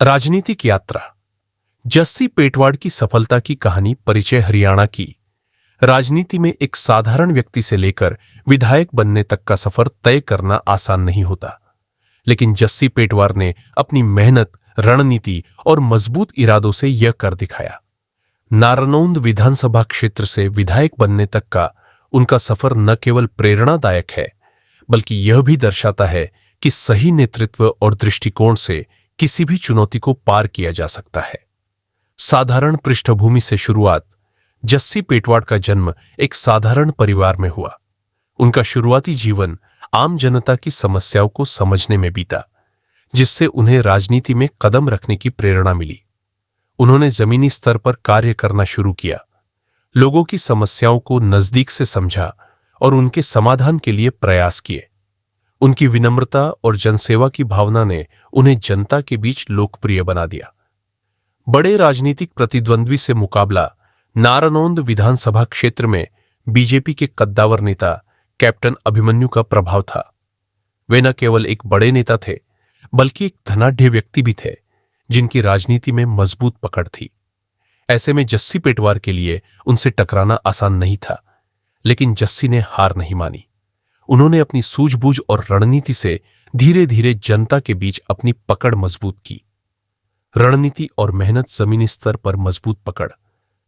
राजनीतिक यात्रा। जस्सी पेटवाड़ की सफलता की कहानी परिचय हरियाणा की राजनीति में एक साधारण व्यक्ति से लेकर विधायक बनने तक का सफर तय करना आसान नहीं होता, लेकिन जस्सी पेटवार ने अपनी मेहनत, रणनीति और मजबूत इरादों से यह कर दिखाया। नारनौंद विधानसभा क्षेत्र से विधायक बनने तक का उनका सफर न केवल प्रेरणादायक है, बल्कि यह भी दर्शाता है कि सही नेतृत्व और दृष्टिकोण से किसी भी चुनौती को पार किया जा सकता है। साधारण पृष्ठभूमि से शुरुआत। जस्सी पेटवाड़ का जन्म एक साधारण परिवार में हुआ। उनका शुरुआती जीवन आम जनता की समस्याओं को समझने में बीता, जिससे उन्हें राजनीति में कदम रखने की प्रेरणा मिली। उन्होंने जमीनी स्तर पर कार्य करना शुरू किया, लोगों की समस्याओं को नजदीक से समझा और उनके समाधान के लिए प्रयास किए। उनकी विनम्रता और जनसेवा की भावना ने उन्हें जनता के बीच लोकप्रिय बना दिया। बड़े राजनीतिक प्रतिद्वंद्वी से मुकाबला। नारनौंद विधानसभा क्षेत्र में बीजेपी के कद्दावर नेता कैप्टन अभिमन्यु का प्रभाव था। वे न केवल एक बड़े नेता थे, बल्कि एक धनाढ्य व्यक्ति भी थे, जिनकी राजनीति में मजबूत पकड़ थी। ऐसे में जस्सी पेटवार के लिए उनसे टकराना आसान नहीं था, लेकिन जस्सी ने हार नहीं मानी। उन्होंने अपनी सूझबूझ और रणनीति से धीरे धीरे जनता के बीच अपनी पकड़ मजबूत की। रणनीति और मेहनत, जमीनी स्तर पर मजबूत पकड़।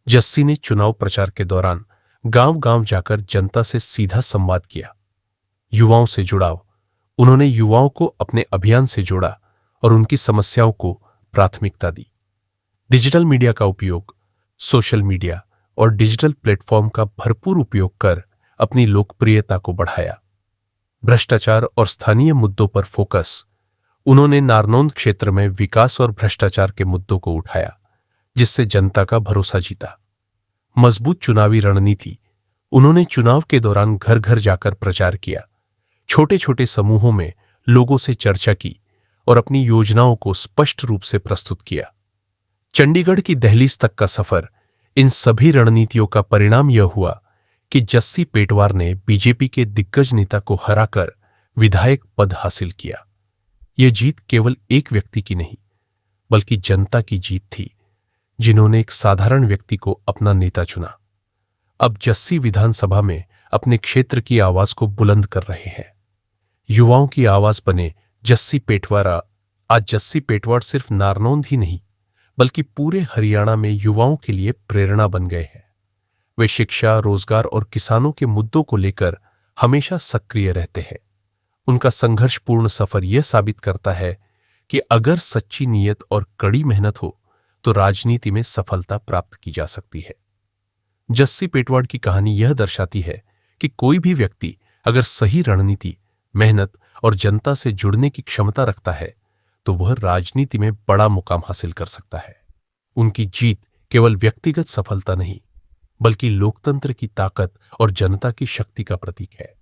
जस्सी ने चुनाव प्रचार के दौरान गांव-गांव जाकर जनता से सीधा संवाद किया। युवाओं से जुड़ाव। उन्होंने युवाओं को अपने अभियान से जोड़ा और उनकी समस्याओं को प्राथमिकता दी। डिजिटल मीडिया का उपयोग। सोशल मीडिया और डिजिटल प्लेटफॉर्म का भरपूर उपयोग कर अपनी लोकप्रियता को बढ़ाया। भ्रष्टाचार और स्थानीय मुद्दों पर फोकस। उन्होंने नारनौंद क्षेत्र में विकास और भ्रष्टाचार के मुद्दों को उठाया, जिससे जनता का भरोसा जीता। मजबूत चुनावी रणनीति। उन्होंने चुनाव के दौरान घर घर जाकर प्रचार किया, छोटे छोटे समूहों में लोगों से चर्चा की और अपनी योजनाओं को स्पष्ट रूप से प्रस्तुत किया। चंडीगढ़ की दहलीज तक का सफर। इन सभी रणनीतियों का परिणाम यह हुआ कि जस्सी पेटवार ने बीजेपी के दिग्गज नेता को हराकर विधायक पद हासिल किया। यह जीत केवल एक व्यक्ति की नहीं, बल्कि जनता की जीत थी, जिन्होंने एक साधारण व्यक्ति को अपना नेता चुना। अब जस्सी विधानसभा में अपने क्षेत्र की आवाज को बुलंद कर रहे हैं। युवाओं की आवाज बने जस्सी पेटवार। आज जस्सी पेटवार सिर्फ नारनौंद ही नहीं, बल्कि पूरे हरियाणा में युवाओं के लिए प्रेरणा बन गए हैं। वे शिक्षा, रोजगार और किसानों के मुद्दों को लेकर हमेशा सक्रिय रहते हैं। उनका संघर्षपूर्ण सफर यह साबित करता है कि अगर सच्ची नीयत और कड़ी मेहनत हो तो राजनीति में सफलता प्राप्त की जा सकती है। जस्सी पेटवाड़ की कहानी यह दर्शाती है कि कोई भी व्यक्ति अगर सही रणनीति, मेहनत और जनता से जुड़ने की क्षमता रखता है तो वह राजनीति में बड़ा मुकाम हासिल कर सकता है। उनकी जीत केवल व्यक्तिगत सफलता नहीं, बल्कि लोकतंत्र की ताकत और जनता की शक्ति का प्रतीक है।